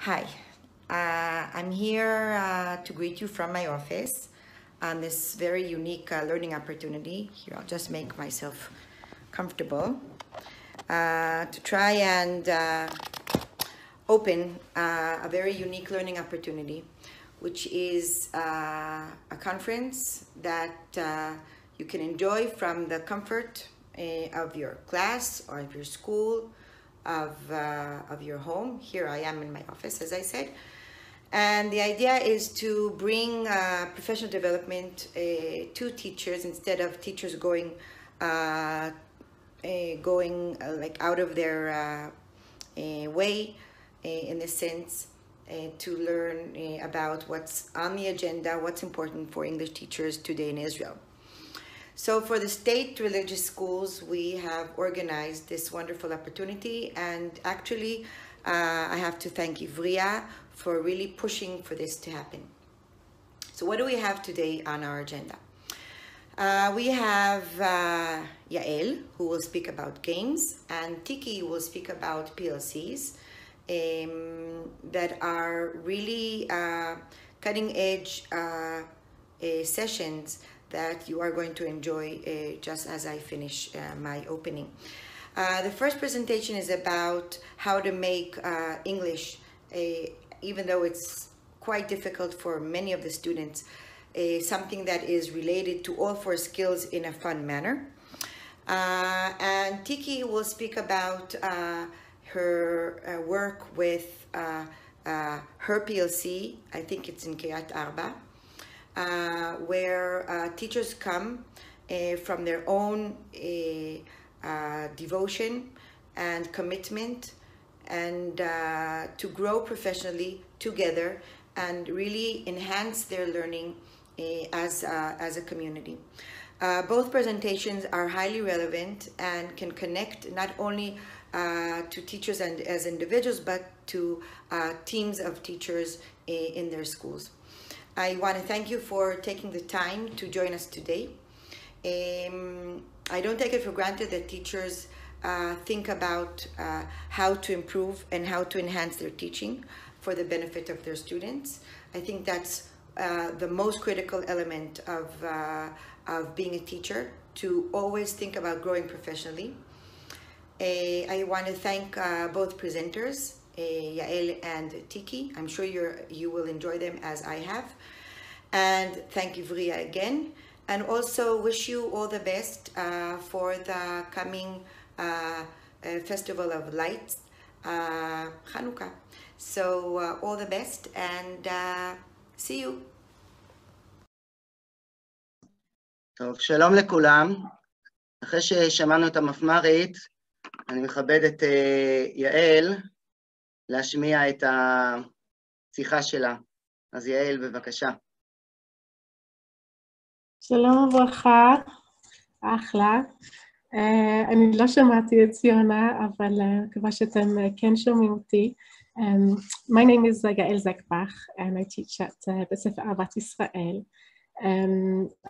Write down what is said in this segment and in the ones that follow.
Hi, I'm here to greet you from my office on this very unique learning opportunity. Here, I'll just make myself comfortable to try and open a very unique learning opportunity, which is a conference that you can enjoy from the comfort of your class or of your school, of your home. Here I am in my office, as I said. And the idea is to bring professional development to teachers instead of teachers going like out of their way in the sense to learn about what's on the agenda, what's important for English teachers today in Israel. So for the state religious schools, we have organized this wonderful opportunity, and actually I have to thank Ivria for really pushing for this to happen. So what do we have today on our agenda? We have Yael, who will speak about games, and Tiki will speak about PLCs that are really cutting edge sessions that you are going to enjoy just as I finish my opening. The first presentation is about how to make English, even though it's quite difficult for many of the students, something that is related to all four skills in a fun manner. And Tiki will speak about her work with her PLC, I think it's in Kiryat Arba, where teachers come from their own devotion and commitment and to grow professionally together and really enhance their learning as a community. Both presentations are highly relevant and can connect not only to teachers and as individuals, but to teams of teachers in their schools. I want to thank you for taking the time to join us today. I don't take it for granted that teachers think about how to improve and how to enhance their teaching for the benefit of their students. I think that's the most critical element of being a teacher, to always think about growing professionally. I want to thank both presenters, Yael and Tiki. I'm sure you will enjoy them as I have. And thank you, Ivria, again. And also wish you all the best for the coming Festival of Lights, Hanukkah. So all the best and see you. טוב, שלום לכולם. אחרי ששמענו את המפמ"רית, אני מכבד את יעל להשמיע את השיחה שלה. אז יעל, בבקשה. שלום וברכה, אחלה. אני לא שמעתי את ציונה, אבל מקווה שאתם כן שומעים אותי. My name is Yael Zekbach, and I teach at בית ספר אהבת ישראל.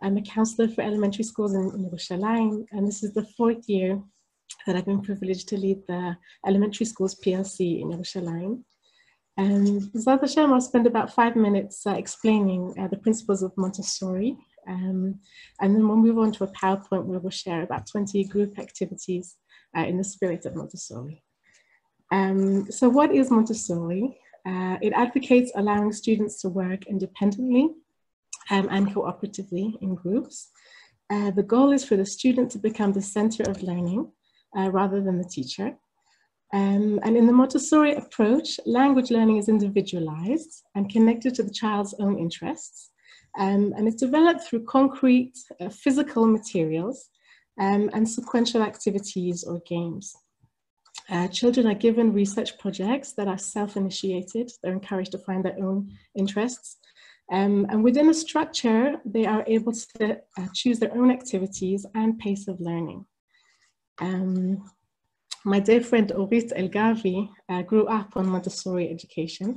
I'm a counselor for elementary schools in Yerushalayim, and this is the 4th year that I've been privileged to lead the elementary schools PLC in Yerushalayim. B'ezrat Hashem, I'll spend about 5 minutes explaining the principles of Montessori, and then we'll move on to a PowerPoint where we'll share about 20 group activities in the spirit of Montessori. So what is Montessori? It advocates allowing students to work independently and cooperatively in groups. The goal is for the student to become the center of learning rather than the teacher. And in the Montessori approach, language learning is individualized and connected to the child's own interests. And it's developed through concrete physical materials and sequential activities or games. Children are given research projects that are self-initiated. They're encouraged to find their own interests. And within a structure, they are able to choose their own activities and pace of learning. My dear friend Orit Elgavi grew up on Montessori education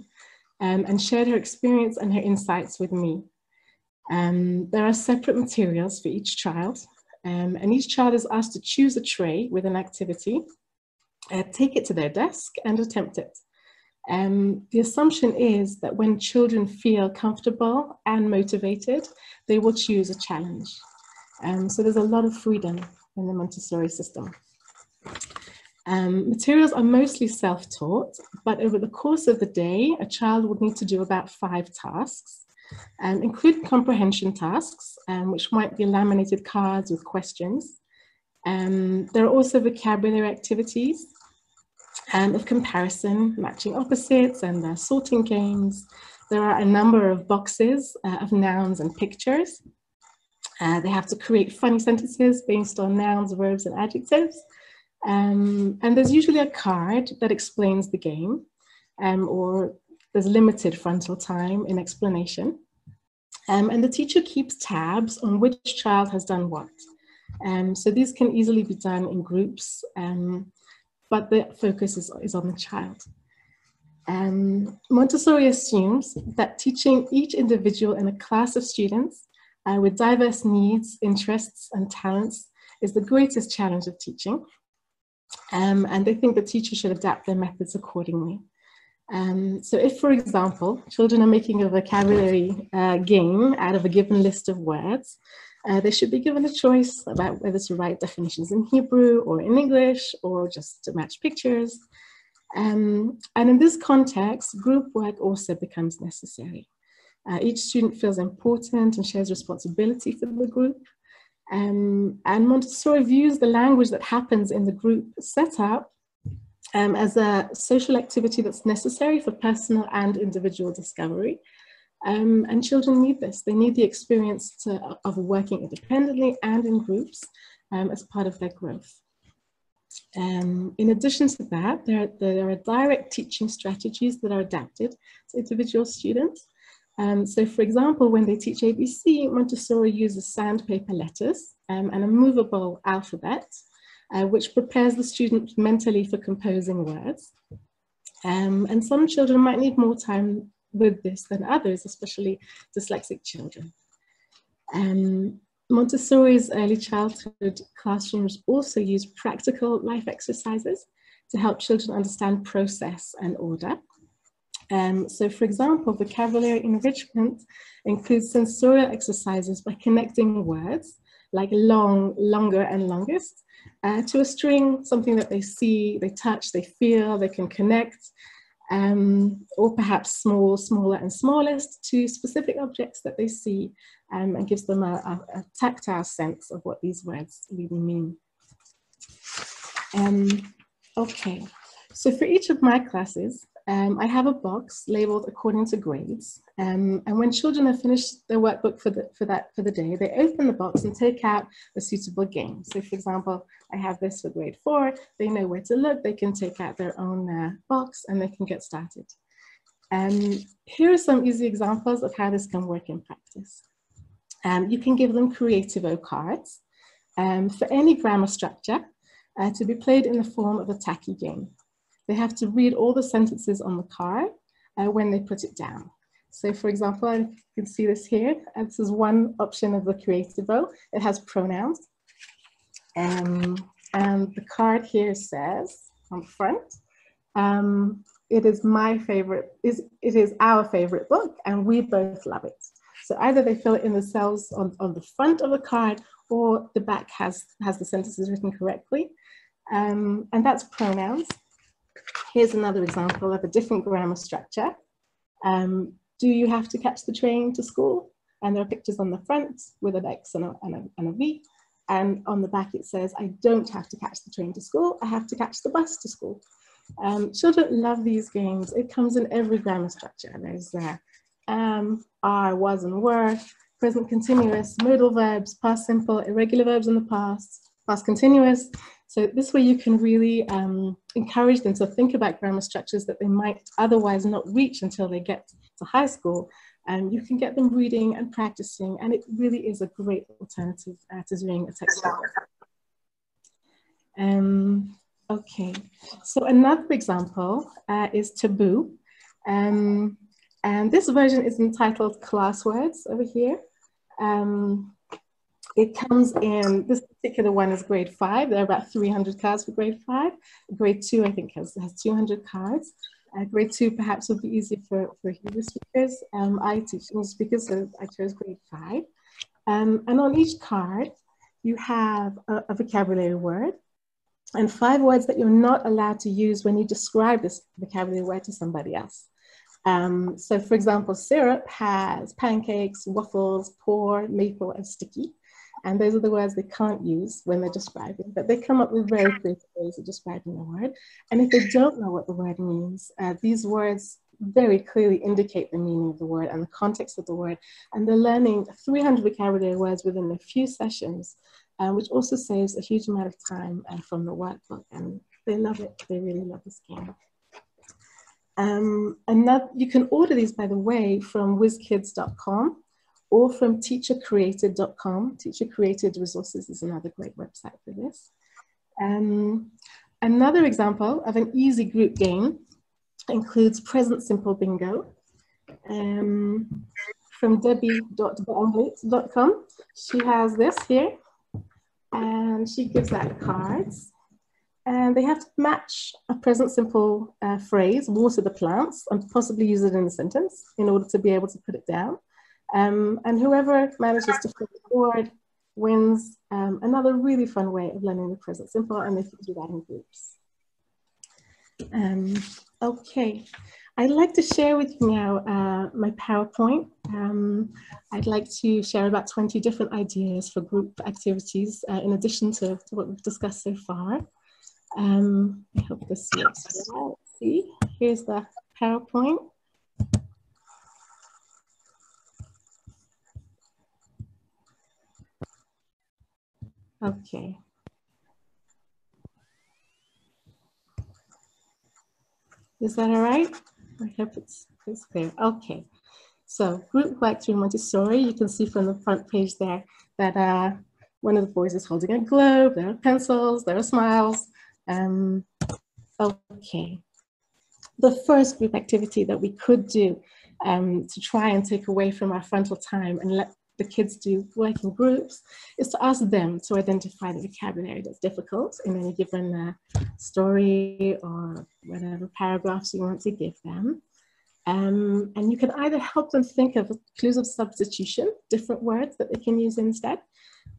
and shared her experience and her insights with me. There are separate materials for each child, and each child is asked to choose a tray with an activity, take it to their desk and attempt it. The assumption is that when children feel comfortable and motivated, they will choose a challenge. So there's a lot of freedom in the Montessori system. Materials are mostly self-taught, but over the course of the day, a child would need to do about 5 tasks, including comprehension tasks, which might be laminated cards with questions. There are also vocabulary activities of comparison, matching opposites, and sorting games. There are a number of boxes of nouns and pictures. They have to create funny sentences based on nouns, verbs, and adjectives. And there's usually a card that explains the game, or there's limited frontal time in explanation. And the teacher keeps tabs on which child has done what. So these can easily be done in groups, but the focus is on the child. Montessori assumes that teaching each individual in a class of students with diverse needs, interests, and talents is the greatest challenge of teaching. And they think the teacher should adapt their methods accordingly. So if, for example, children are making a vocabulary game out of a given list of words, they should be given a choice about whether to write definitions in Hebrew or in English, or just to match pictures. And in this context, group work also becomes necessary. Each student feels important and shares responsibility for the group. And Montessori views the language that happens in the group setup as a social activity that's necessary for personal and individual discovery. And children need this. They need the experience of working independently and in groups as part of their growth. In addition to that, there are direct teaching strategies that are adapted to individual students. So for example, when they teach ABC, Montessori uses sandpaper letters and a movable alphabet, which prepares the student mentally for composing words. And some children might need more time with this than others, especially dyslexic children. Montessori's early childhood classrooms also use practical life exercises to help children understand process and order. So for example, vocabulary enrichment includes sensorial exercises by connecting words like long, longer, and longest to a string, something that they see, they touch, they feel, they can connect, or perhaps small, smaller, and smallest to specific objects that they see, and gives them a tactile sense of what these words really mean. Okay, so for each of my classes, I have a box labeled according to grades, and when children have finished their workbook for the day, they open the box and take out a suitable game. So for example, I have this for grade 4, they know where to look, they can take out their own box and they can get started. Here are some easy examples of how this can work in practice. You can give them Creativo cards for any grammar structure to be played in the form of a tacky game. They have to read all the sentences on the card when they put it down. So for example, you can see this here. This is one option of the Creativo. It has pronouns. And the card here says on the front, it is my favorite, it is our favorite book and we both love it. So either they fill it in themselves on the front of the card, or the back has the sentences written correctly. And that's pronouns. Here's another example of a different grammar structure. Do you have to catch the train to school? And there are pictures on the front with an X and a V. And on the back it says, I don't have to catch the train to school, I have to catch the bus to school. Children love these games. It comes in every grammar structure. There's are, was, and were, present continuous, modal verbs, past simple, irregular verbs in the past, past continuous. So this way you can really encourage them to think about grammar structures that they might otherwise not reach until they get to high school. And you can get them reading and practicing, and it really is a great alternative to doing a textbook. Okay, so another example is Taboo. And this version is entitled Class Words over here. It comes in, this particular one is grade 5. There are about 300 cards for grade 5. Grade 2, I think, has 200 cards. Grade 2 perhaps would be easier for Hebrew speakers. I teach English speakers, so I chose grade 5. And on each card, you have a vocabulary word and 5 words that you're not allowed to use when you describe this vocabulary word to somebody else. So for example, syrup has pancakes, waffles, pour, maple, and sticky. And those are the words they can't use when they're describing, but they come up with very creative ways of describing the word. And if they don't know what the word means, these words very clearly indicate the meaning of the word and the context of the word. And they're learning 300 vocabulary words within a few sessions, which also saves a huge amount of time from the workbook. And they love it. They really love this game. You can order these, by the way, from whizkids.com. or from teachercreated.com. Teacher Created Resources is another great website for this. Another example of an easy group game includes Present Simple Bingo from debbie.theanglit.com. She has this here, and she gives out cards. And they have to match a present simple phrase, water the plants, and possibly use it in a sentence in order to be able to put it down. And whoever manages to flip the board wins. Another really fun way of learning the present simple, and they can do that in groups. Okay, I'd like to share with you now my PowerPoint. I'd like to share about 20 different ideas for group activities in addition to what we've discussed so far. I hope this works well. Let's see, here's the PowerPoint. Okay. Is that all right? I hope it's clear. Okay. So group work through Montessori. You can see from the front page there that one of the boys is holding a globe. There are pencils. There are smiles. Okay. The first group activity that we could do to try and take away from our frontal time and let the kids do work in groups is to ask them to identify the vocabulary that's difficult in any given story or whatever paragraphs you want to give them. And you can either help them think of clues of substitution, different words that they can use instead,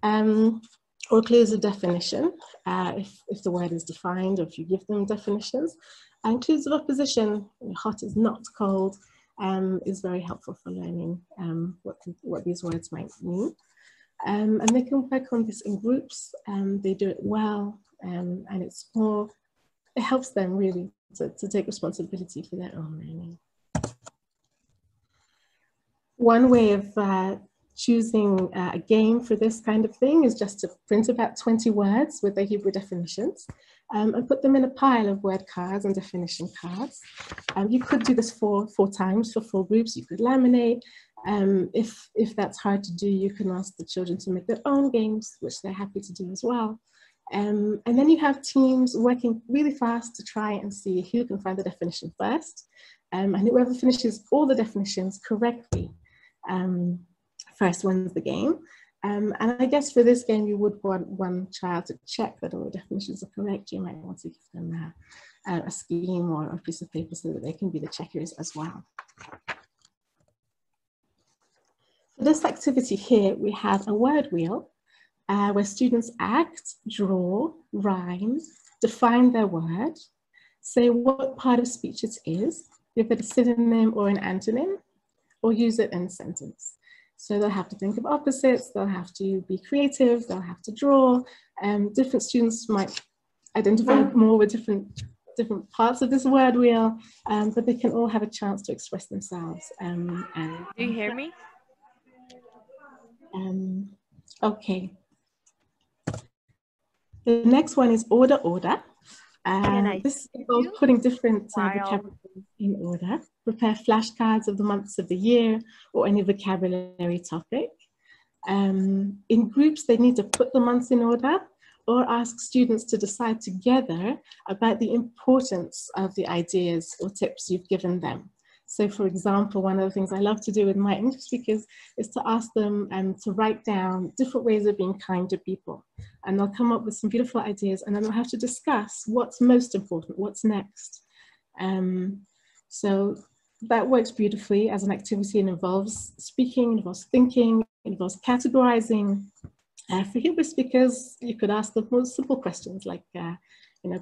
or clues of definition, if the word is defined or if you give them definitions. And clues of opposition, hot is not cold, is very helpful for learning what these words might mean. And they can work on this in groups, they do it well, and it helps them really to take responsibility for their own learning. One way of choosing a game for this kind of thing is just to print about 20 words with their Hebrew definitions and put them in a pile of word cards and definition cards. You could do this four times for 4 groups. You could laminate. If that's hard to do, you can ask the children to make their own games, which they're happy to do as well. And then you have teams working really fast to try and see who can find the definition first. And whoever finishes all the definitions correctly first wins the game. And I guess for this game, you would want one child to check that all the definitions are correct. You might want to give them a scheme or a piece of paper so that they can be the checkers as well. For this activity here, we have a word wheel where students act, draw, rhyme, define their word, say what part of speech it is, give it a synonym or an antonym, or use it in a sentence. So they'll have to think of opposites, they'll have to be creative, they'll have to draw. Different students might identify more with different parts of this word wheel, but they can all have a chance to express themselves. Do you hear me? Okay. The next one is order. This involves putting different vocabulary in order. Prepare flashcards of the months of the year or any vocabulary topic. In groups, they need to put the months in order or ask students to decide together about the importance of the ideas or tips you've given them. So for example, one of the things I love to do with my English speakers is to ask them to write down different ways of being kind to people. And they'll come up with some beautiful ideas and then they'll have to discuss what's most important, what's next. So that works beautifully as an activity and involves speaking, involves thinking, involves categorizing. For Hebrew speakers, you could ask the most simple questions like,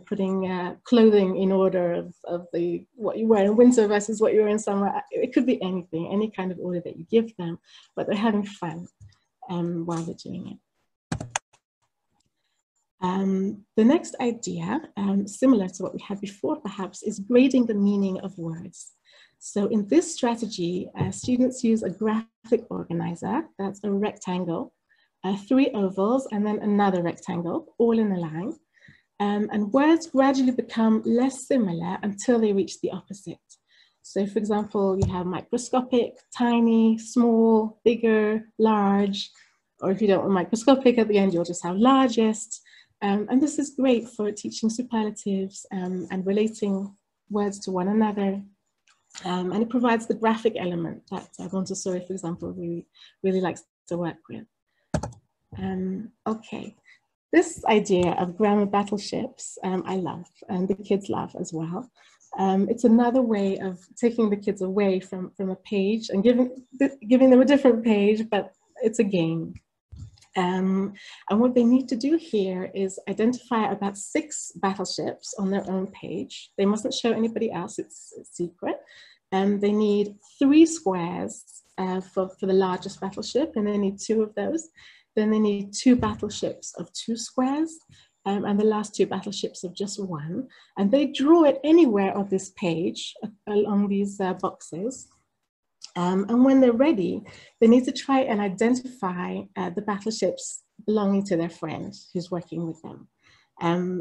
putting clothing in order of what you wear in winter versus what you wear in summer. It could be anything, any kind of order that you give them, but they're having fun while they're doing it. The next idea, similar to what we had before perhaps, is grading the meaning of words. So in this strategy, students use a graphic organizer, that's a rectangle, 3 ovals, and then another rectangle, all in a line. And words gradually become less similar until they reach the opposite. So for example, you have microscopic, tiny, small, bigger, large, or if you don't want microscopic at the end, you'll just have largest. And this is great for teaching superlatives and relating words to one another. And it provides the graphic element that Montessori, for example, really likes to work with. Okay, this idea of grammar battleships, I love, and the kids love as well. It's another way of taking the kids away from a page and giving them a different page, but it's a game. And what they need to do here is identify about 6 battleships on their own page. They mustn't show anybody else, it's secret. And they need 3 squares for the largest battleship, and they need 2 of those. Then they need 2 battleships of 2 squares, and the last 2 battleships of just 1. And they draw it anywhere on this page along these boxes. And when they're ready, they need to try and identify the battleships belonging to their friend who's working with them.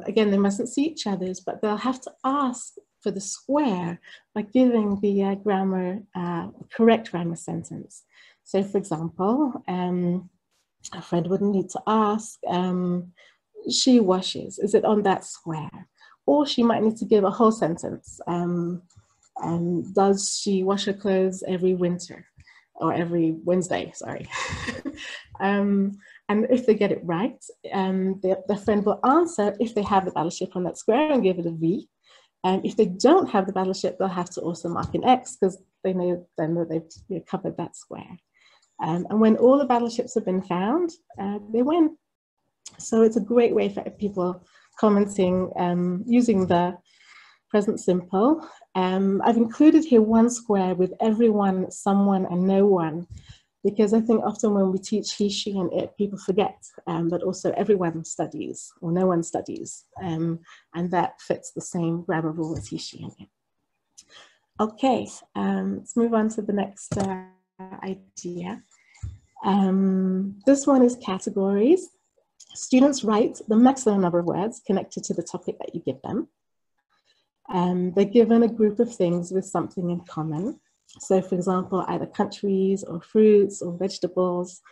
Again, they mustn't see each other's, but they'll have to ask for the square by giving the correct grammar sentence. So for example, a friend would need to ask, she washes, is it on that square? Or she might need to give a whole sentence. Does she wash her clothes every winter or every Wednesday, sorry. And if they get it right, the friend will answer if they have the battleship on that square and give it a V. If they don't have the battleship, they'll have to also mark an X because they know then that they've covered that square. And when all the battleships have been found, they win. So it's a great way for people commenting using the present simple. I've included here 1 square with everyone, someone, and no one, because I think often when we teach he, she, and it, people forget that also everyone studies or no one studies, and that fits the same grammar rule as he, she, and it. Okay, let's move on to the next idea. This one is categories. Students write the maximum number of words connected to the topic that you give them. They're given a group of things with something in common. So for example, either countries or fruits or vegetables.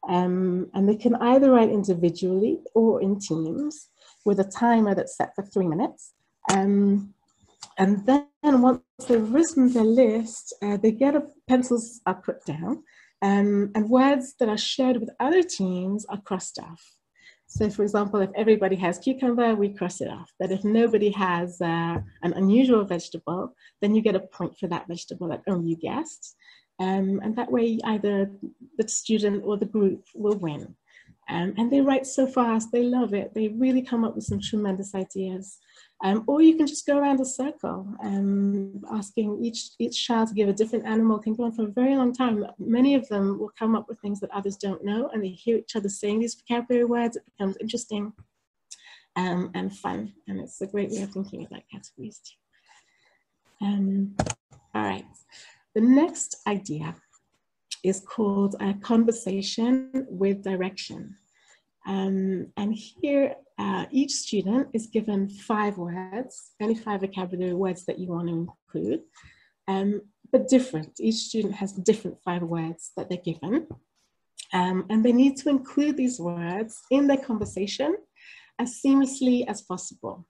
And they can either write individually or in teams with a timer that's set for 3 minutes. And then once they've written their list, they get pencils are put down and words that are shared with other teams are crossed off. So for example, if everybody has cucumber, we cross it off. But if nobody has an unusual vegetable, then you get a point for that vegetable that only you guessed. And that way either the student or the group will win. And they write so fast, they love it. They really come up with some tremendous ideas. Or you can just go around a circle, asking each child to give a different animal. Can go on for a very long time. Many of them will come up with things that others don't know, and they hear each other saying these vocabulary words. It becomes interesting and fun, and it's a great way of thinking about categories too. All right, the next idea is called a conversation with direction. And here, each student is given 5 words, any 5 vocabulary words that you want to include, but different. Each student has different 5 words that they're given. And they need to include these words in their conversation as seamlessly as possible.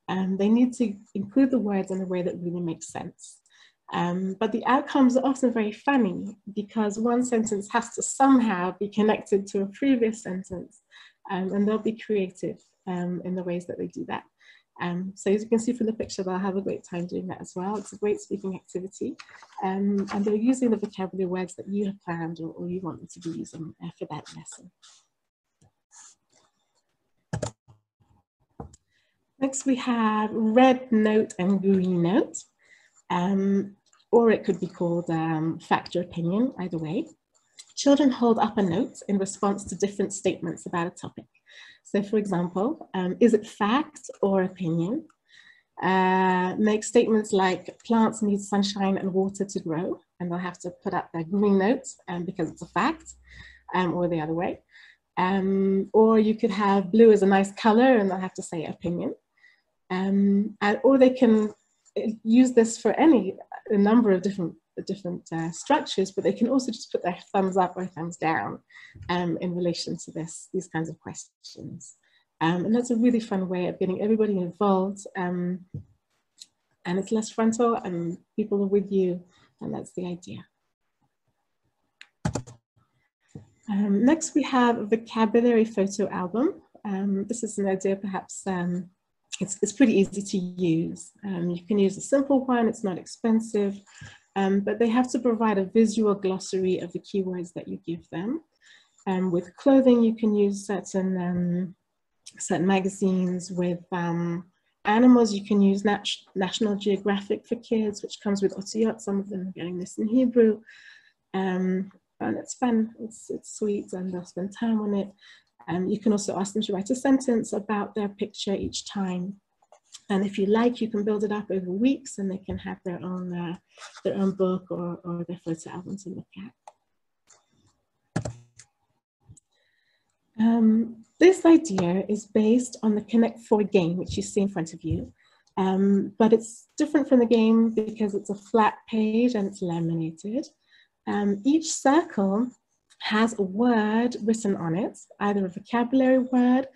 They need to include the words in a way that really makes sense. But the outcomes are often very funny because one sentence has to somehow be connected to a previous sentence, and they'll be creative in the ways that they do that. So as you can see from the picture, they'll have a great time doing that as well. It's a great speaking activity. And they're using the vocabulary words that you have planned or you want them to be using for that lesson. Next, we have red note and green note, or it could be called fact or opinion, either way. Children hold up a note in response to different statements about a topic. So for example, is it fact or opinion? Make statements like plants need sunshine and water to grow, and they'll have to put up their green note because it's a fact, or the other way. Or you could have blue is a nice color and they'll have to say opinion. Or they can use this for a number of different structures, but they can also just put their thumbs up or thumbs down in relation to these kinds of questions. And that's a really fun way of getting everybody involved. And it's less frontal and people are with you, and that's the idea. Next, we have a vocabulary photo album. This is an idea perhaps it's pretty easy to use. You can use a simple one, it's not expensive, but they have to provide a visual glossary of the keywords that you give them. With clothing, you can use certain magazines. With animals, you can use National Geographic for kids, which comes with otiyot. Some of them are getting this in Hebrew. And it's fun, it's sweet, and they'll spend time on it. You can also ask them to write a sentence about their picture each time. And if you like, you can build it up over weeks and they can have their own book or their photo album to look at. This idea is based on the Connect 4 game, which you see in front of you. But it's different from the game because it's a flat page and it's laminated. Each circle has a word written on it, either a vocabulary word,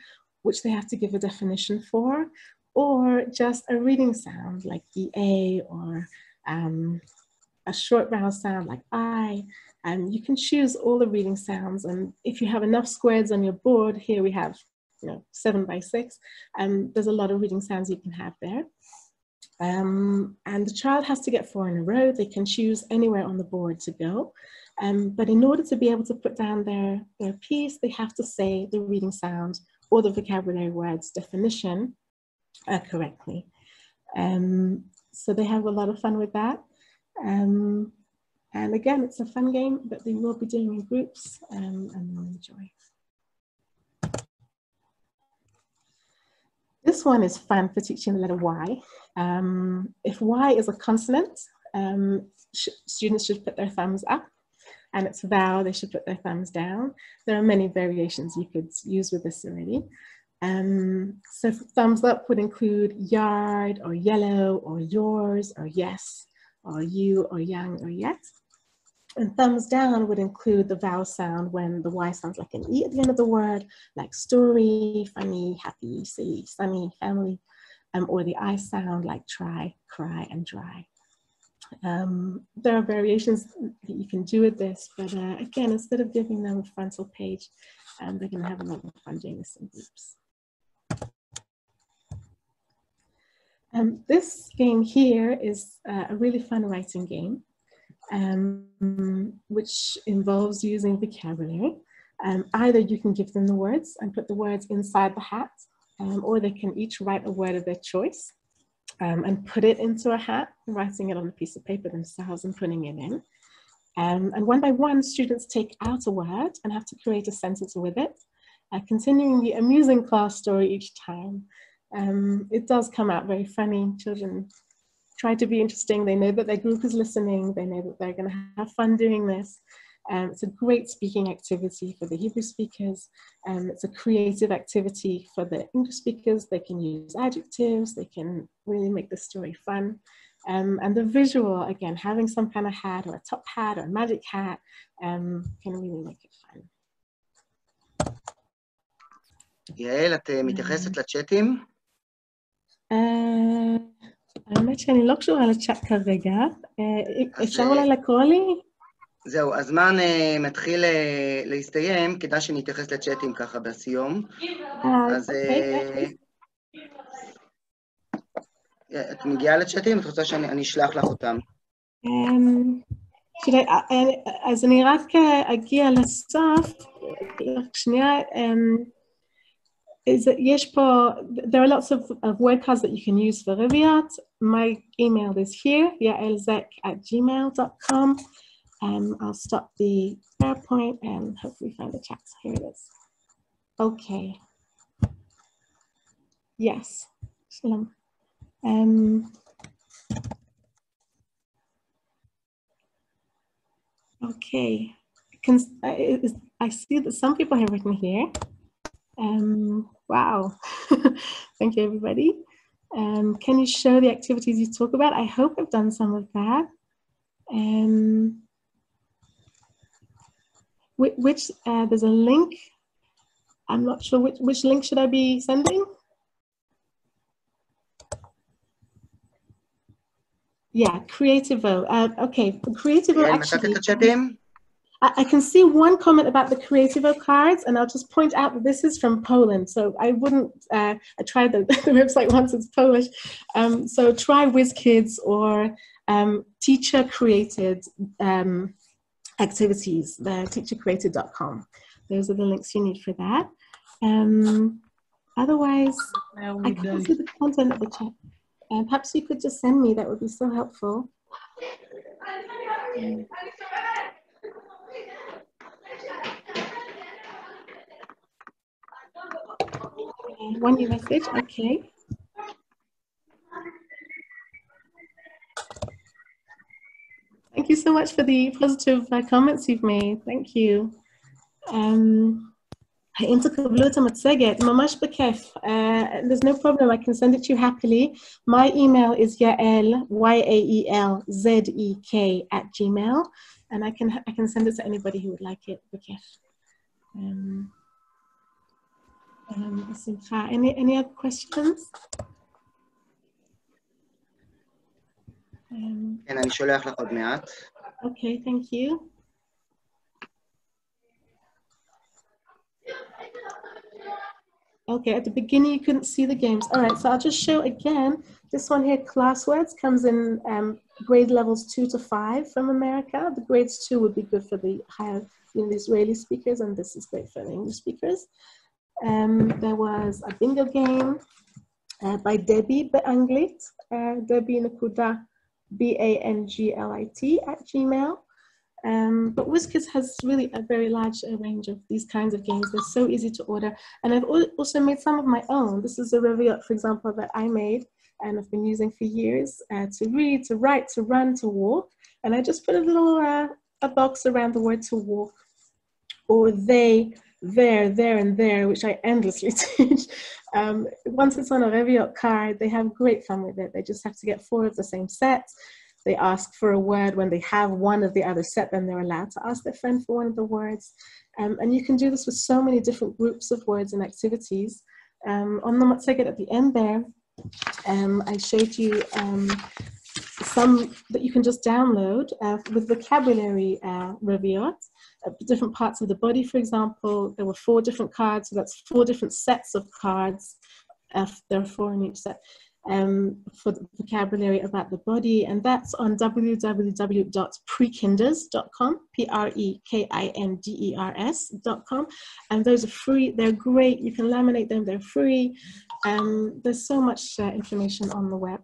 which they have to give a definition for, or just a reading sound like EA, or a short vowel sound like I. And you can choose all the reading sounds. And if you have enough squares on your board, here we have 7 by 6, there's a lot of reading sounds you can have there. And the child has to get 4 in a row. They can choose anywhere on the board to go. But in order to be able to put down their piece, they have to say the reading sound or the vocabulary words definition correctly. So they have a lot of fun with that. And again, it's a fun game that they will be doing in groups and they'll enjoy. This one is fun for teaching the letter Y. If Y is a consonant, students should put their thumbs up, and it's a vowel, they should put their thumbs down. There are many variations you could use with this already. So thumbs up would include yard, or yellow, or yours, or yes, or you, or young, or yet. And thumbs down would include the vowel sound when the Y sounds like an E at the end of the word, like story, funny, happy, silly, sunny, family, or the I sound like try, cry, and dry. There are variations that you can do with this, but again, instead of giving them a frontal page, they're going to have a lot of fun doing this in groups. This game here is a really fun writing game, which involves using vocabulary. Either you can give them the words and put the words inside the hat, or they can each write a word of their choice and put it into a hat, writing it on a piece of paper themselves and putting it in. And one by one, students take out a word and have to create a sentence with it, continuing the amusing class story each time. It does come out very funny. Children try to be interesting. They know that their group is listening. They know that they're going to have fun doing this. It's a great speaking activity for the Hebrew speakers. It's a creative activity for the English speakers. They can use adjectives. They can really make the story fun. And the visual, again, having some kind of hat or a top hat or a magic hat can really make it fun. יעל, את מתייחסת לצ'אטים? האמת שאני לא קשורה לצ'אט כרגע. אפשר אולי לקרוא לי? זהו, הזמן מתחיל להסתיים, כדאי שנתייחס לצ'אטים ככה בסיום. אז את מגיעה לצ'אטים? את רוצה שאני אשלח לך אותם? אז אני רק אגיע לסוף, שנייה, יש פה, there are lots of word cards that you can use for Riviat. My email is here, yaelzek@gmail.com. I'll stop the PowerPoint and hopefully find the chat. Here it is. Okay. Yes. Shalom. Okay. I see that some people have written here. Wow. Thank you, everybody. Can you show the activities you talk about? I hope I've done some of that. There's a link. I'm not sure which link should I be sending? Yeah, Creativo. Okay, Creativo actually. I can see one comment about the Creativo cards, and I'll just point out that this is from Poland. So I wouldn't, I tried the website once, it's Polish. So try WizKids or teacher-created activities, the teachercreated.com. Those are the links you need for that. Otherwise, I can't see the content of the chat. Perhaps you could just send me, that would be so helpful. One new message, okay. Thank you so much for the positive comments you've made. Thank you. There's no problem, I can send it to you happily. My email is Yael, YAELZEK @gmail, and I can send it to anybody who would like it. Any other questions? כן, אני שולח לך עוד מעט. Okay, thank you. Okay, at the beginning you couldn't see the games. All right, so I'll just show again. This one here, Classwords, comes in grade levels 2 to 5 from America. The grades 2 would be good for the higher, the Israeli speakers, and this is great for the English speakers. There was a bingo game by Debbie Beanglit, Debbie Nakuda BANGLIT @gmail. But WizKids has really a very large range of these kinds of games. They're so easy to order. And I've also made some of my own. This is a Reviot, for example, that I made and I've been using for years to read, to write, to run, to walk. And I just put a little a box around the word to walk, or they, there, and there, which I endlessly teach. Once it's on a Reviot card, they have great fun with it. They just have to get 4 of the same set. They ask for a word. When they have one of the other set, then they're allowed to ask their friend for one of the words. And you can do this with so many different groups of words and activities. On the Matzaget at the end there, I showed you some that you can just download with vocabulary Reviot. Different parts of the body, for example. There were 4 different cards, so that's 4 different sets of cards. There are 4 in each set. For the vocabulary about the body, and that's on www.prekinders.com, PREKINDERS.com, and those are free. They're great. You can laminate them. They're free. There's so much information on the web.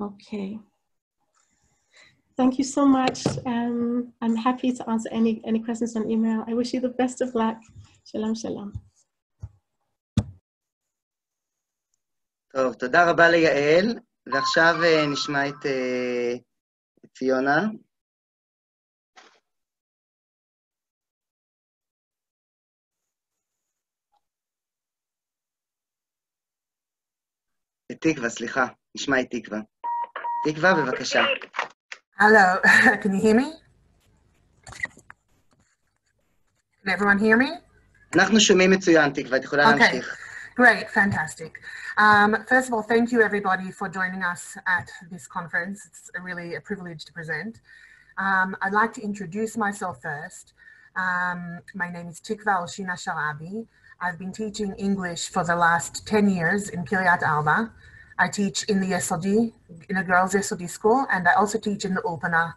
Okay. Thank you so much. I'm happy to answer any questions on email. I wish you the best of luck. Shalom, shalom. טוב, תודה רבה ליעל, ועכשיו נשמע את ציונה. את תקווה, סליחה, נשמע את תקווה. תקווה, בבקשה. Hello, can you hear me? Can everyone hear me? אנחנו שומעים מצוין, תקווה, את יכולה להמשיך. Great, fantastic. First of all, thank you everybody for joining us at this conference. It's really a privilege to present. I'd like to introduce myself first. My name is Tikva Elshina Sharabi. I've been teaching English for the last 10 years in Kiryat Arba. I teach in the Yesodi, in a girls' Yesodi school, and I also teach in the Ulpana,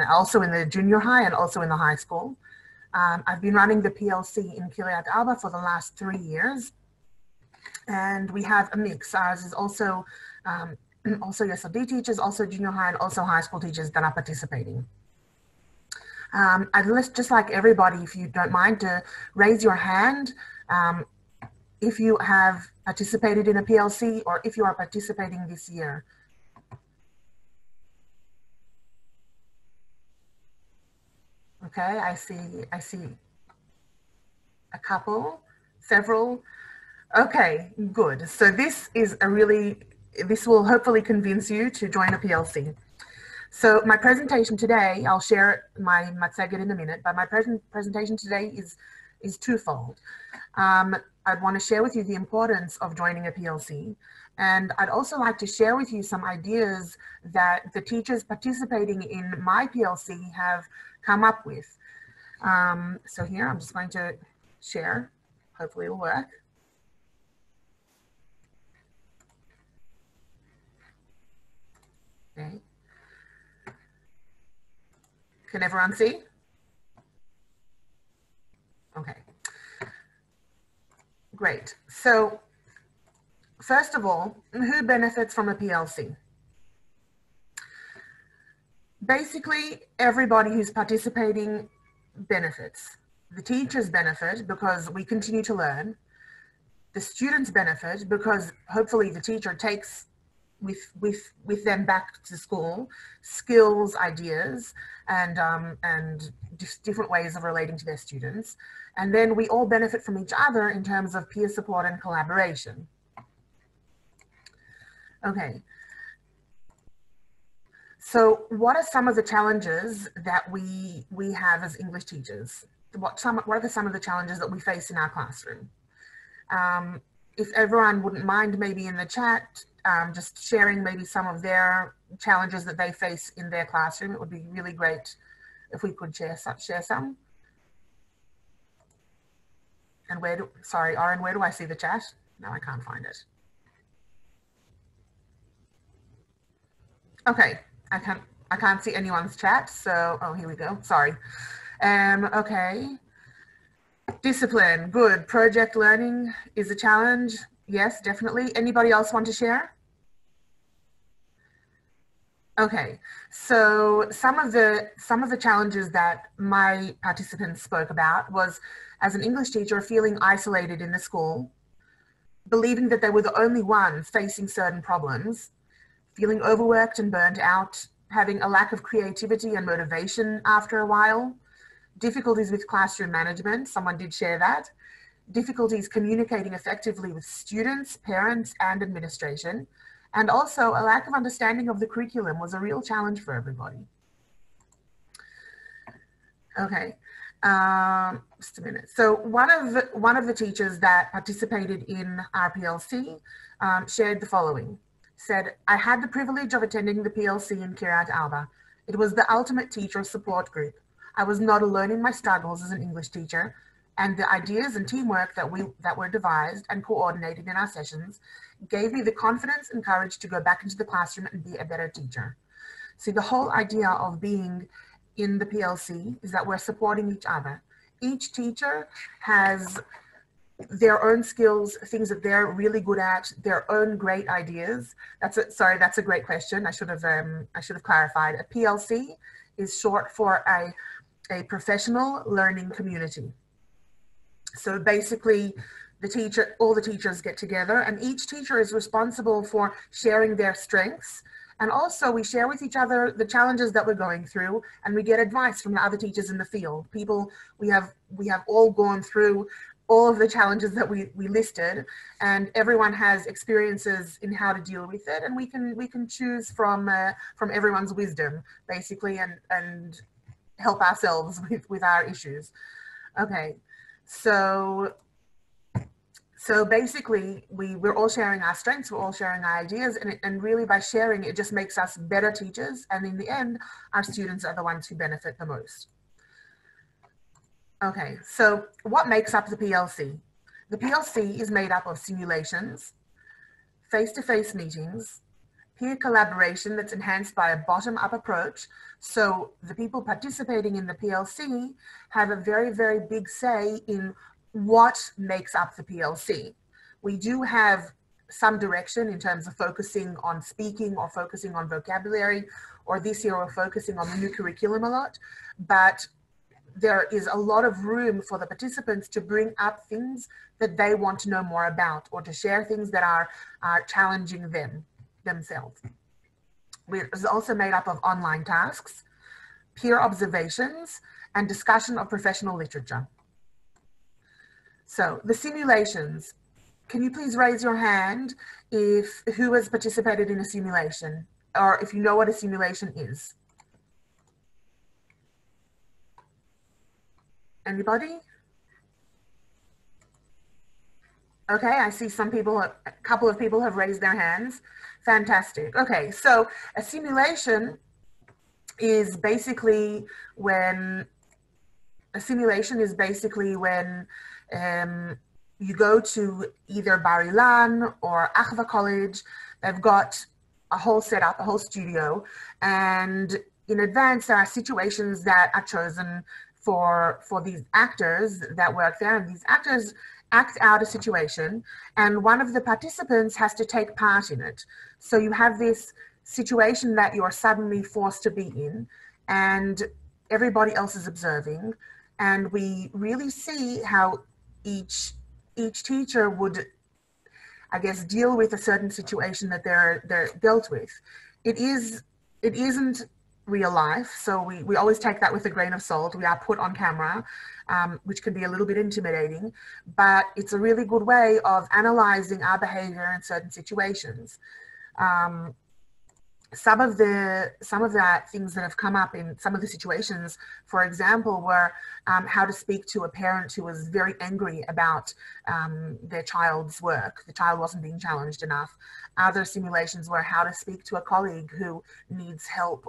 also in the junior high and also in the high school. I've been running the PLC in Kiryat Arba for the last 3 years, and we have a mix. Ours is also Yesodi teachers, also junior high, and also high school teachers that are participating. I'd just like everybody, if you don't mind, to raise your hand if you have participated in a PLC or if you are participating this year. Okay, I see a couple, several. Okay, good. So this will hopefully convince you to join a PLC. So my presentation today, I'll share my matzaget in a minute, but my presentation today is twofold. I'd want to share with you the importance of joining a PLC, and I'd also like to share with you some ideas that the teachers participating in my PLC have come up with. So here, I'm just going to share. Hopefully it'll work. Okay. Can everyone see? Okay. Great. So first of all, who benefits from a PLC? Basically, everybody who's participating benefits. The teachers benefit because we continue to learn. The students benefit because hopefully the teacher takes with them back to school skills, ideas, and just different ways of relating to their students. And then we all benefit from each other in terms of peer support and collaboration. Okay. So what are some of the challenges that we have as English teachers? What are some of the challenges that we face in our classroom? If everyone wouldn't mind, maybe in the chat, just sharing maybe some of their challenges that they face in their classroom, it would be really great if we could share some. And sorry, Oren, where do I see the chat? No, I can't find it. Okay, I can't see anyone's chat, so, oh, here we go, sorry. Okay. Discipline, good. Project learning is a challenge. Yes, definitely. Anybody else want to share? Okay, so some of the challenges that my participants spoke about was, as an English teacher, feeling isolated in the school, believing that they were the only ones facing certain problems, feeling overworked and burnt out, having a lack of creativity and motivation after a while, difficulties with classroom management, someone did share that, difficulties communicating effectively with students, parents, and administration, and also a lack of understanding of the curriculum was a real challenge for everybody. Okay, just a minute. So one of the teachers that participated in our PLC shared the following. Said, I had the privilege of attending the PLC in Kiryat Arba. It was the ultimate teacher support group. I was not alone in my struggles as an English teacher, and the ideas and teamwork that were devised and coordinated in our sessions gave me the confidence and courage to go back into the classroom and be a better teacher. See, the whole idea of being in the PLC is that we're supporting each other. Each teacher has their own skills, things that they're really good at, their own great ideas. Sorry, that's a great question. I should have clarified. A PLC is short for a professional learning community. So basically, all the teachers get together, and each teacher is responsible for sharing their strengths. And also we share with each other the challenges that we're going through, and we get advice from the other teachers in the field. We have all gone through all of the challenges that we listed, and everyone has experiences in how to deal with it, and we can choose from everyone's wisdom, basically, and help ourselves with our issues. Okay, so basically we're all sharing our strengths, we're all sharing our ideas, and really by sharing it just makes us better teachers, and in the end our students are the ones who benefit the most. Okay, so what makes up the PLC? The PLC is made up of simulations, face-to-face meetings, peer collaboration that's enhanced by a bottom-up approach. So the people participating in the PLC have a very, very big say in what makes up the PLC. We do have some direction in terms of focusing on speaking or focusing on vocabulary, or this year we're focusing on the new curriculum a lot, but there is a lot of room for the participants to bring up things that they want to know more about, or to share things that are challenging themselves. It's also made up of online tasks, peer observations, and discussion of professional literature. So the simulations, can you please raise your hand who has participated in a simulation, or if you know what a simulation is? Anybody? Okay, I see some people, a couple of people have raised their hands. Fantastic. Okay, so a simulation is basically when you go to either Bar Ilan or Achva College. They've got a whole setup, a whole studio, and in advance there are situations that are chosen for these actors that work there, and these actors act out a situation, and one of the participants has to take part in it. So you have this situation that you're suddenly forced to be in, and everybody else is observing, and we really see how each teacher would, I guess, deal with a certain situation that they're dealt with. It isn't real life, so we always take that with a grain of salt. We are put on camera, which can be a little bit intimidating, but it's a really good way of analyzing our behavior in certain situations. Some of the things that have come up in some of the situations, for example, were how to speak to a parent who was very angry about their child's work. The child wasn't being challenged enough. Other simulations were how to speak to a colleague who needs help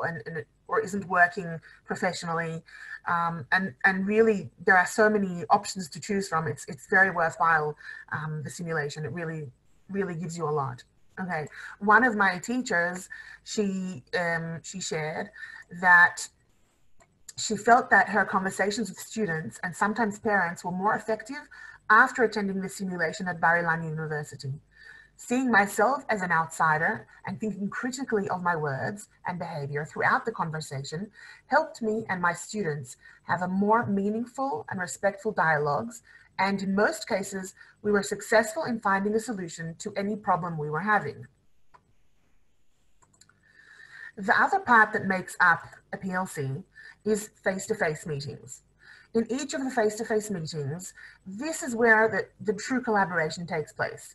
or isn't working professionally. And really, there are so many options to choose from. It's very worthwhile, the simulation. It really, really gives you a lot. Okay, one of my teachers, she shared that she felt that her conversations with students and sometimes parents were more effective after attending the simulation at Bar Ilan University. Seeing myself as an outsider and thinking critically of my words and behavior throughout the conversation helped me and my students have a more meaningful and respectful dialogues, and in most cases, we were successful in finding a solution to any problem we were having. The other part that makes up a PLC is face-to-face meetings. In each of the face-to-face meetings, this is where the true collaboration takes place.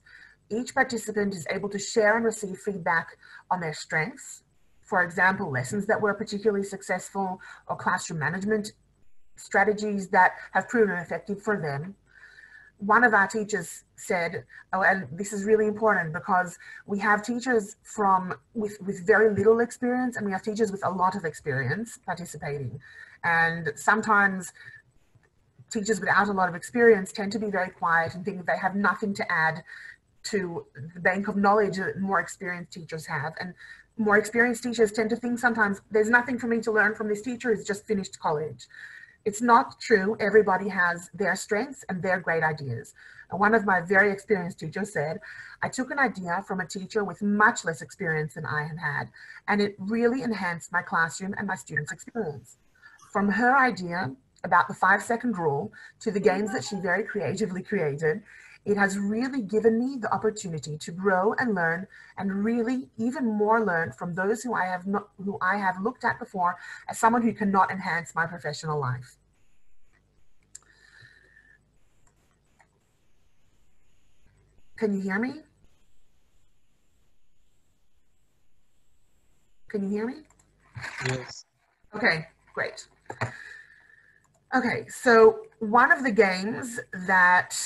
Each participant is able to share and receive feedback on their strengths. For example, lessons that were particularly successful, or classroom management strategies that have proven effective for them. One of our teachers said, oh, and this is really important because we have teachers with very little experience, and we have teachers with a lot of experience participating. And sometimes teachers without a lot of experience tend to be very quiet and think that they have nothing to add to the bank of knowledge that more experienced teachers have. And more experienced teachers tend to think sometimes, there's nothing for me to learn from this teacher who's just finished college. It's not true. Everybody has their strengths and their great ideas. And one of my very experienced teachers said, I took an idea from a teacher with much less experience than I had had, and it really enhanced my classroom and my students' experience. From her idea about the 5-second rule to the games that she very creatively created, it has really given me the opportunity to grow and learn, and really even more learn from those who I have looked at before as someone who cannot enhance my professional life. Can you hear me? Can you hear me? Yes. Okay, great. Okay, so one of the games that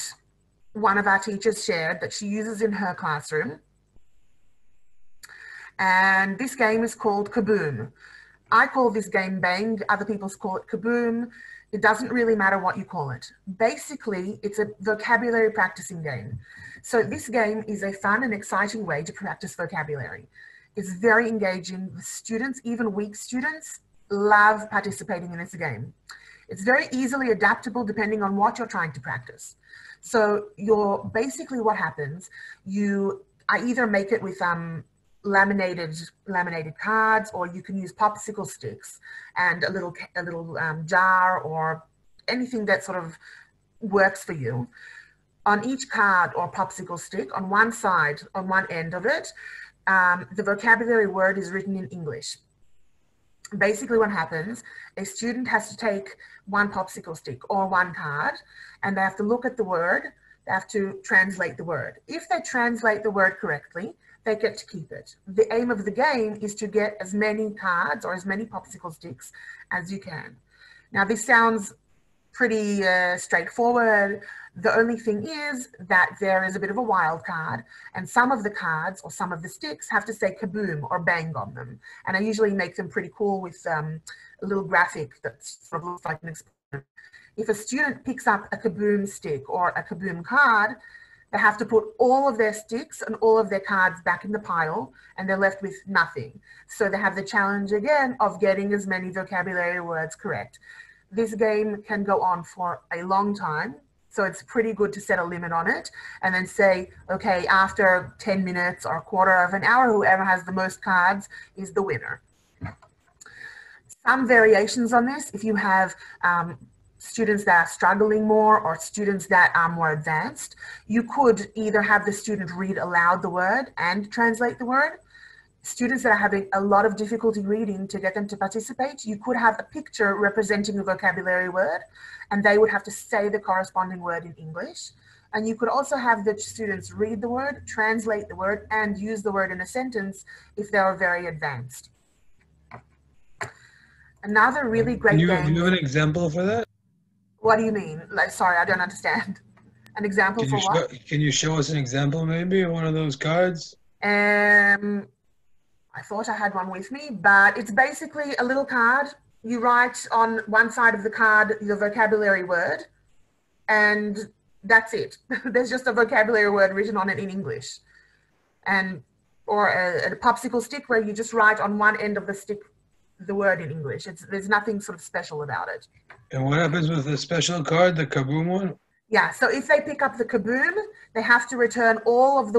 one of our teachers shared that she uses in her classroom, and this game is called Kaboom. I call this game Bang, other people call it Kaboom. It doesn't really matter what you call it. Basically, it's a vocabulary practicing game. So this game is a fun and exciting way to practice vocabulary. It's very engaging. The students, even weak students, love participating in this game. It's very easily adaptable depending on what you're trying to practice. So basically what happens, I either make it with laminated cards, or you can use popsicle sticks and a little jar or anything that sort of works for you. On each card or popsicle stick, on one side, on one end of it, the vocabulary word is written in English. Basically what happens, a student has to take one popsicle stick or one card, and they have to look at the word, they have to translate the word. If they translate the word correctly, they get to keep it. The aim of the game is to get as many cards or as many popsicle sticks as you can. Now this sounds pretty straightforward. The only thing is that there is a bit of a wild card, and some of the cards or some of the sticks have to say kaboom or bang on them. And I usually make them pretty cool with a little graphic that sort of looks like an explosion. If a student picks up a kaboom stick or a kaboom card, they have to put all of their sticks and all of their cards back in the pile, and they're left with nothing. So they have the challenge again of getting as many vocabulary words correct. This game can go on for a long time. So it's pretty good to set a limit on it and then say, okay, after 10 minutes or a quarter of an hour, whoever has the most cards is the winner. Some variations on this, if you have students that are struggling more or students that are more advanced, you could either have the student read aloud the word and translate the word. Students that are having a lot of difficulty reading, to get them to participate, you could have a picture representing a vocabulary word, and they would have to say the corresponding word in English. And you could also have the students read the word, translate the word, and use the word in a sentence if they are very advanced. Another really great game. Do you have an example for that? What do you mean? Like, sorry, I don't understand. An example for what? Can you show us an example maybe of one of those cards? I thought I had one with me, but it's basically a little card. You write on one side of the card the vocabulary word, and that's it. There's just a vocabulary word written on it in English. Or a popsicle stick where you just write on one end of the stick the word in English. There's nothing sort of special about it. And what happens with the special card, the kaboom one? Yeah, so if they pick up the kaboom, they have to return all of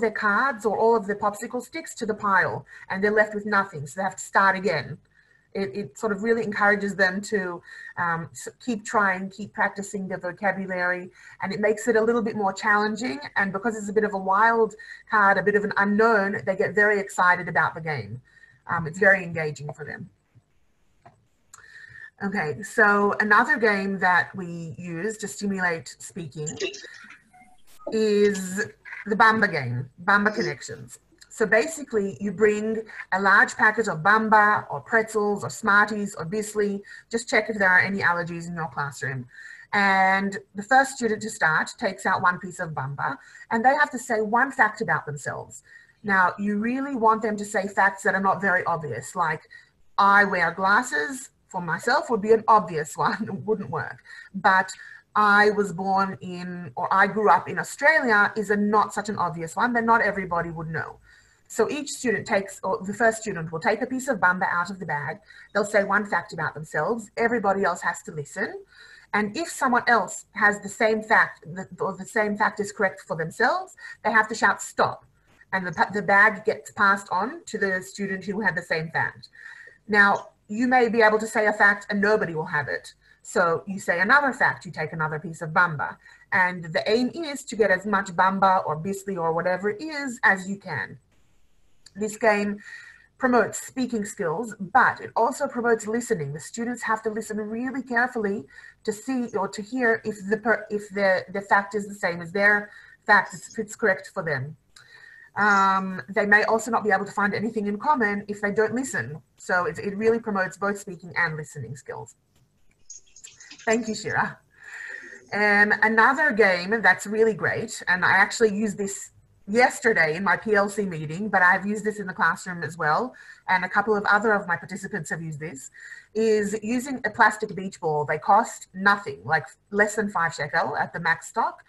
their cards or all of the popsicle sticks to the pile, and they're left with nothing. So they have to start again. It sort of really encourages them to keep trying, keep practicing their vocabulary, and it makes it a little bit more challenging. And because it's a bit of a wild card, a bit of an unknown, they get very excited about the game. It's very engaging for them. Okay, so another game that we use to stimulate speaking is the Bamba game, Bamba Connections. So basically you bring a large packet of Bamba or pretzels or Smarties or Bisley, just check if there are any allergies in your classroom. And the first student to start takes out one piece of Bamba, and they have to say one fact about themselves. Now, you really want them to say facts that are not very obvious, like I wear glasses. For myself would be an obvious one, it wouldn't work. But I was born in, or I grew up in Australia is not such an obvious one that not everybody would know. So each student the first student will take a piece of Bamba out of the bag. They'll say one fact about themselves. Everybody else has to listen. And if someone else has the same fact, or the same fact is correct for themselves, they have to shout stop. And the bag gets passed on to the student who had the same fact. Now, you may be able to say a fact and nobody will have it. So you say another fact, you take another piece of Bamba. And the aim is to get as much Bamba or Bisley or whatever it is as you can. This game promotes speaking skills, but it also promotes listening. The students have to listen really carefully to see or to hear if the fact is the same as their fact, if it's correct for them. They may also not be able to find anything in common if they don't listen. So it really promotes both speaking and listening skills. Thank you, Shira. Another game that's really great, and I actually use this yesterday in my PLC meeting, but I've used this in the classroom as well, and a couple of other of my participants have used this, is using a plastic beach ball. They cost nothing, like less than 5 shekel at the max stock,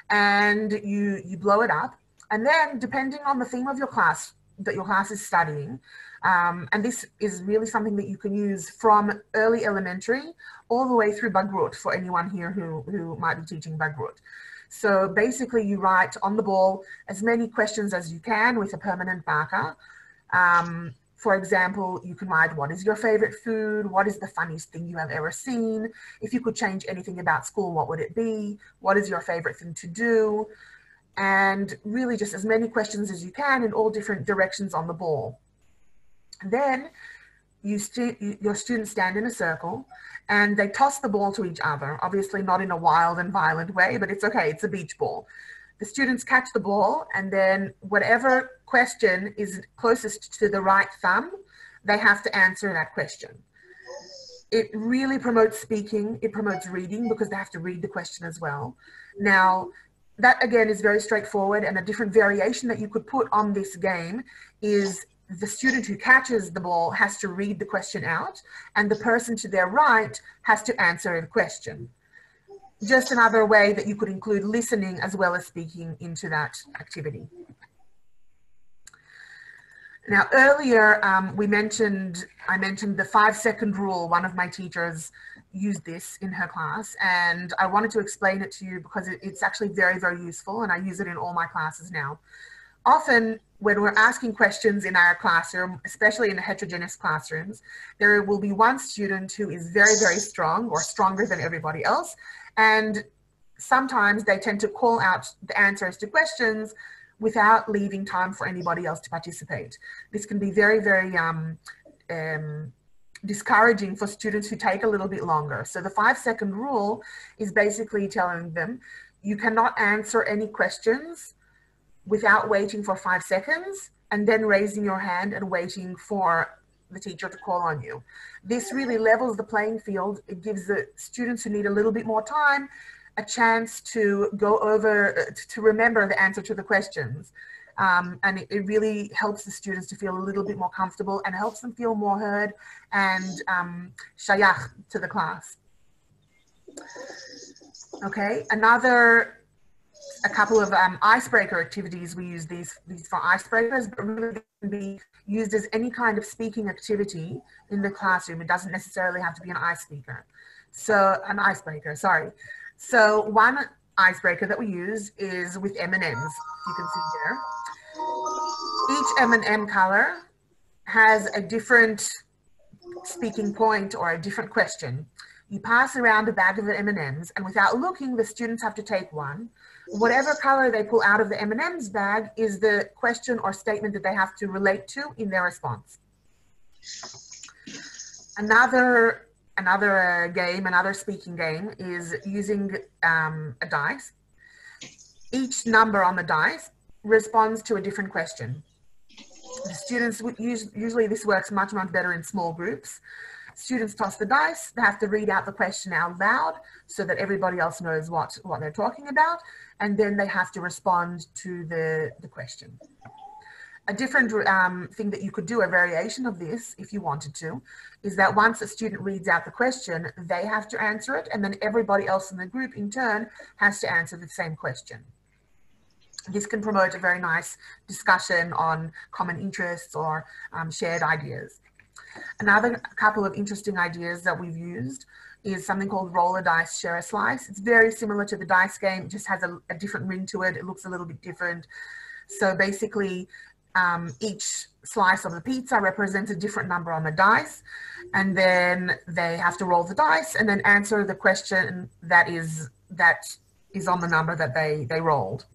and you blow it up. And then depending on the theme of your class, that your class is studying, and this is really something that you can use from early elementary all the way through Bagrut for anyone here who might be teaching Bagrut. So basically you write on the ball as many questions as you can with a permanent marker. For example, you can write, what is your favorite food? What is the funniest thing you have ever seen? If you could change anything about school, what would it be? What is your favorite thing to do? And really just as many questions as you can in all different directions on the ball. And then your students stand in a circle and they toss the ball to each other, obviously not in a wild and violent way, but it's okay, it's a beach ball. The students catch the ball, and then whatever question is closest to the right thumb, they have to answer that question. It really promotes speaking, it promotes reading, because they have to read the question as well. Now, that again is very straightforward, and a different variation that you could put on this game is the student who catches the ball has to read the question out, and the person to their right has to answer the question. Just another way that you could include listening as well as speaking into that activity. Now, earlier I mentioned the 5-second rule. One of my teachers used this in her class, and I wanted to explain it to you because it's actually very, very useful, and I use it in all my classes now. Often when we're asking questions in our classroom, especially in the heterogeneous classrooms, there will be one student who is very, very strong or stronger than everybody else. And sometimes they tend to call out the answers to questions without leaving time for anybody else to participate. This can be very, very discouraging for students who take a little bit longer. So the 5-second rule is basically telling them, you cannot answer any questions without waiting for 5 seconds and then raising your hand and waiting for the teacher to call on you. This really levels the playing field. It gives the students who need a little bit more time a chance to go over, to remember the answer to the questions. And it really helps the students to feel a little bit more comfortable and helps them feel more heard and shayach to the class. Okay, a couple of icebreaker activities. We use these for icebreakers, but really they can be used as any kind of speaking activity in the classroom. It doesn't necessarily have to be an icebreaker. Sorry. So one icebreaker that we use is with M&Ms. You can see here. Each M&M color has a different speaking point or a different question. You pass around a bag of M&Ms, and without looking, the students have to take one. Whatever color they pull out of the M&Ms bag is the question or statement that they have to relate to in their response. Another speaking game is using a dice. Each number on the dice responds to a different question. The students would usually this works much, much better in small groups. Students toss the dice, they have to read out the question out loud so that everybody else knows what they're talking about, and then they have to respond to the question. A different thing that you could do, a variation of this, if you wanted to, is that once a student reads out the question, they have to answer it, and then everybody else in the group in turn has to answer the same question. This can promote a very nice discussion on common interests or shared ideas. Another couple of interesting ideas that we've used is something called roll a dice, share a slice. It's very similar to the dice game, it just has a different ring to it. It looks a little bit different. So basically, each slice of the pizza represents a different number on the dice, and then they have to roll the dice and then answer the question that is on the number that they rolled.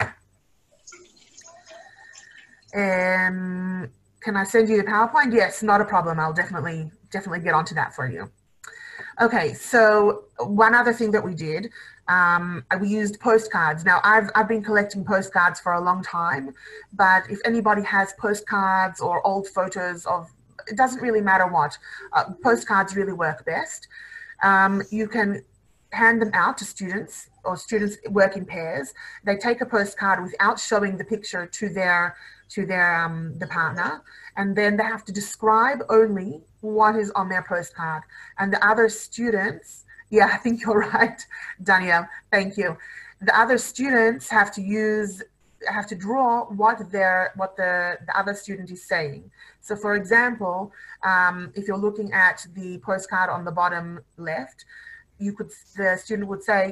Can I send you the PowerPoint? Yes, not a problem. I'll definitely get onto that for you. Okay, so one other thing that we did, we used postcards. Now, I've been collecting postcards for a long time, but if anybody has postcards or old photos of, it doesn't really matter what, postcards really work best. You can hand them out to students or students work in pairs. They take a postcard without showing the picture to the partner, and then they have to describe only what is on their postcard. And the other students, yeah, I think you're right, Danielle, thank you. The other students have to draw what the other student is saying. So for example, if you're looking at the postcard on the bottom left, the student would say,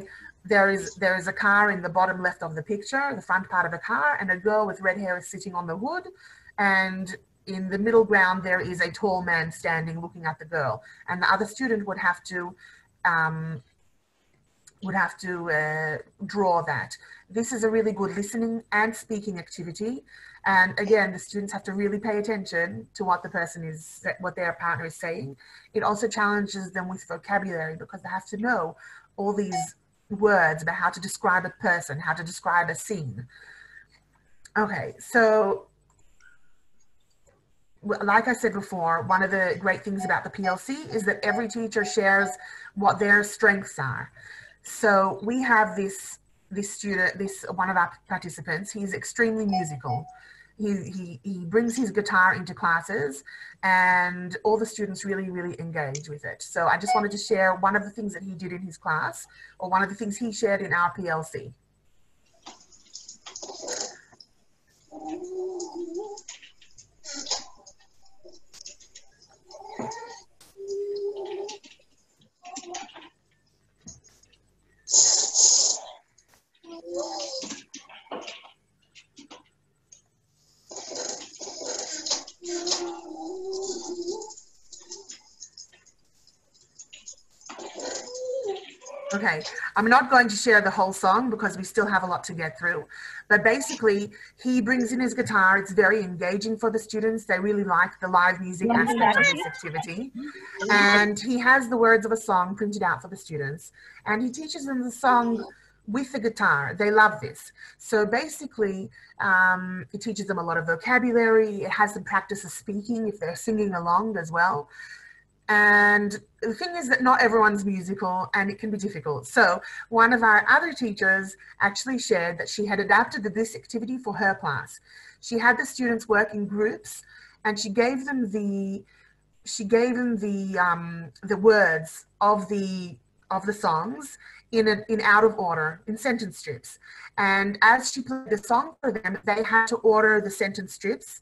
there is a car in the bottom left of the picture, the front part of a car, and a girl with red hair is sitting on the hood, and in the middle ground there is a tall man standing looking at the girl, and the other student would have to draw that. This is a really good listening and speaking activity. And again, the students have to really pay attention to what what their partner is saying. It also challenges them with vocabulary because they have to know all these words about how to describe a person, how to describe a scene. Okay, so like I said before, one of the great things about the PLC is that every teacher shares what their strengths are. So we have this one of our participants. He's extremely musical. He brings his guitar into classes, and all the students really engage with it. So I just wanted to share one of the things that he did in his class, or one of the things he shared in our PLC. Okay, I'm not going to share the whole song because we still have a lot to get through. But basically, he brings in his guitar. It's very engaging for the students. They really like the live music aspect of this activity. And he has the words of a song printed out for the students. And he teaches them the song with the guitar. They love this. So basically, it teaches them a lot of vocabulary. It has them practice of speaking if they're singing along as well. And the thing is that not everyone's musical and it can be difficult. So one of our other teachers actually shared that she had adapted this activity for her class. She had the students work in groups, and she gave them the words of the songs in out of order, in sentence strips. And as she played the song for them, they had to order the sentence strips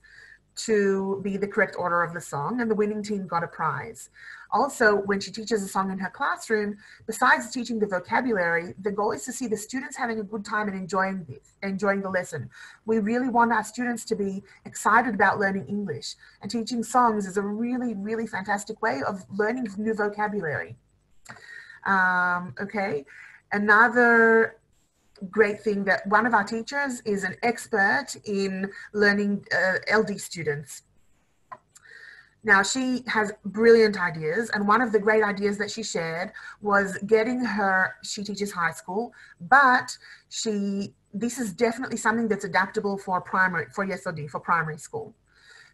to be the correct order of the song, and the winning team got a prize. Also, when she teaches a song in her classroom, besides teaching the vocabulary, the goal is to see the students having a good time and enjoying the lesson. We really want our students to be excited about learning English, and teaching songs is a really fantastic way of learning new vocabulary. Okay, another great thing that one of our teachers is an expert in learning LD students. Now, she has brilliant ideas, and one of the great ideas that she shared was she teaches high school, but this is definitely something that's adaptable for Yesodi, for primary school.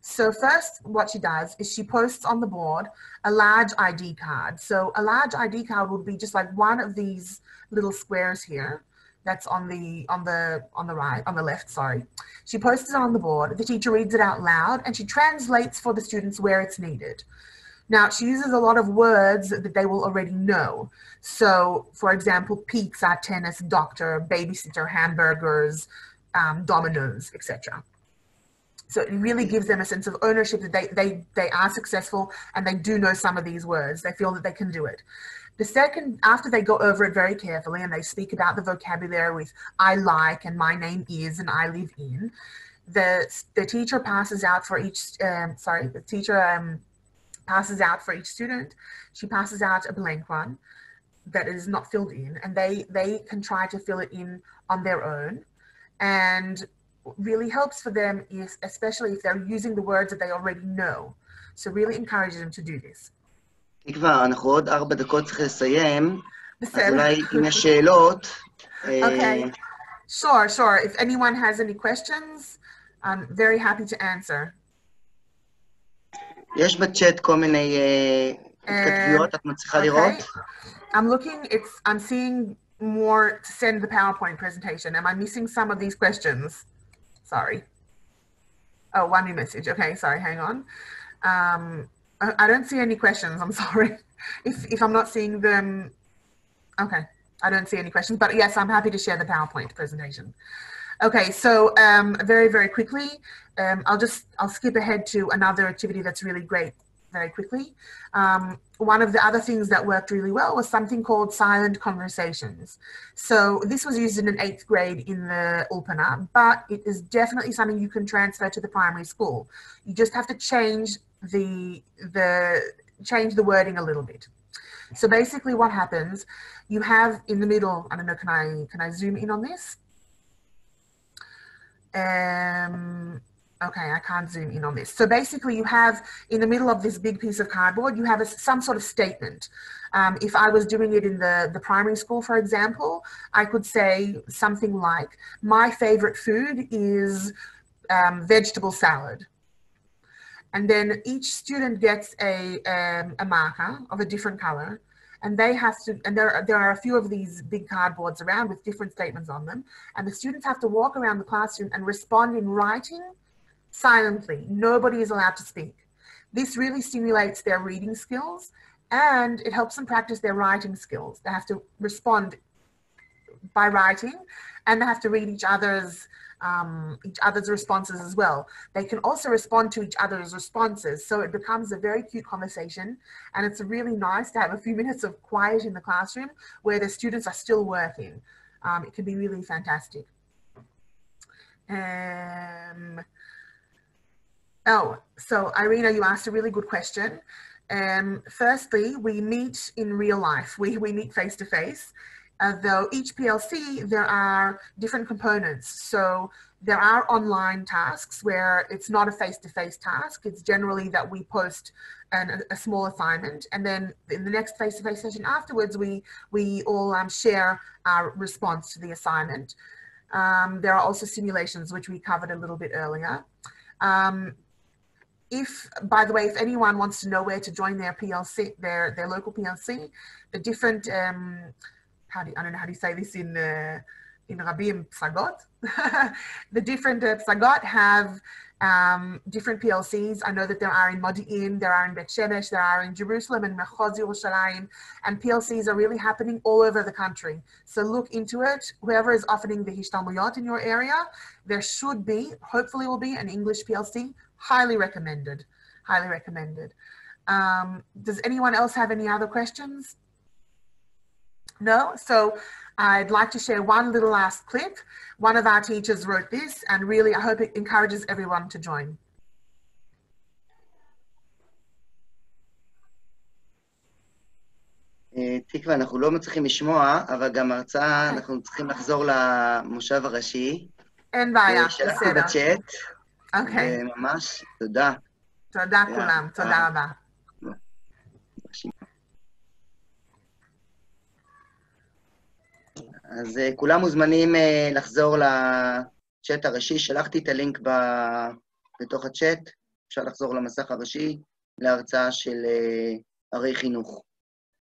So first, what she does is she posts on the board a large ID card. So a large ID card would be just like one of these little squares here. That's on the left, sorry. She posts it on the board, the teacher reads it out loud, and she translates for the students where it's needed. Now, she uses a lot of words that they will already know. So, for example, pizza, tennis, doctor, babysitter, hamburgers, dominoes, etc. So it really gives them a sense of ownership that they are successful and they do know some of these words. They feel that they can do it. The second, after they go over it very carefully and they speak about the vocabulary with I like and my name is and I live in, the teacher passes out for each, passes out for each student. She passes out a blank one that is not filled in, and they can try to fill it in on their own. And really helps for them is, especially if they're using the words that they already know. So really encourage them to do this. תקווה, אנחנו עוד 4 דקות צריך לסיים, אז בסדר. אולי אם יש שאלות... Okay, sure. If anyone has any questions, I'm very happy to answer. יש בצ'אט כל מיני התכתבויות, את מצליחה לראות? I'm seeing more to send the PowerPoint presentation. Am I missing some of these questions? Sorry. Oh, one new message. Okay, sorry, hang on. I don't see any questions, I'm sorry. If I'm not seeing them, okay, I don't see any questions, but yes, I'm happy to share the PowerPoint presentation. Okay, so very, very quickly, I'll skip ahead to another activity that's really great very quickly. One of the other things that worked really well was something called silent conversations. So this was used in an 8th grade in the Ulpana, but it is definitely something you can transfer to the primary school. You just have to change the wording a little bit. So basically what happens, you have in the middle, I don't know, can I zoom in on this? Okay, I can't zoom in on this. So basically you have in the middle of this big piece of cardboard, you have some sort of statement. If I was doing it in the primary school, for example, I could say something like, my favorite food is vegetable salad. And then each student gets a marker of a different color, and they have to, and there are a few of these big cardboards around with different statements on them, and the students have to walk around the classroom and respond in writing silently. Nobody is allowed to speak. This really stimulates their reading skills, and it helps them practice their writing skills. They have to respond by writing, and they have to read each other's responses as well. They can also respond to each other's responses, so it becomes a very cute conversation, and it's really nice to have a few minutes of quiet in the classroom where the students are still working. It can be really fantastic. Oh, so Irina, you asked a really good question. Firstly, we meet in real life. We meet face to face. Though each PLC, there are different components. So there are online tasks where it's not a face-to-face task. It's generally that we post a small assignment, and then in the next face-to-face session afterwards, we all share our response to the assignment. There are also simulations, which we covered a little bit earlier. By the way, if anyone wants to know where to join their PLC, their local PLC, the different I don't know how to say this in Rabim Psagot. The different Psagot have different PLCs. I know that there are in Modi'in, there are in Bet Shemesh, there are in Jerusalem and Mechaz Yerushalayim, and PLCs are really happening all over the country. So look into it. Whoever is offering the Hishtalmuyot in your area, there should be, hopefully will be, an English PLC. Highly recommended. Highly recommended. Does anyone else have any other questions? No? So I'd like to share one little last clip. One of our teachers wrote this, and really I hope it encourages everyone to join. תקווה, אנחנו לא מצליחים לשמוע, אבל גם הרצאה, אנחנו צריכים לחזור למושב הראשי. אין בעיה, שלחתי בסדר. בצ'אט. אוקיי. ממש, תודה. תודה כולם, תודה רבה. אז כולם מוזמנים לחזור לצ'אט הראשי, שלחתי את הלינק בתוך הצ'אט, אפשר לחזור למסך הראשי, להרצאה של ערי חינוך.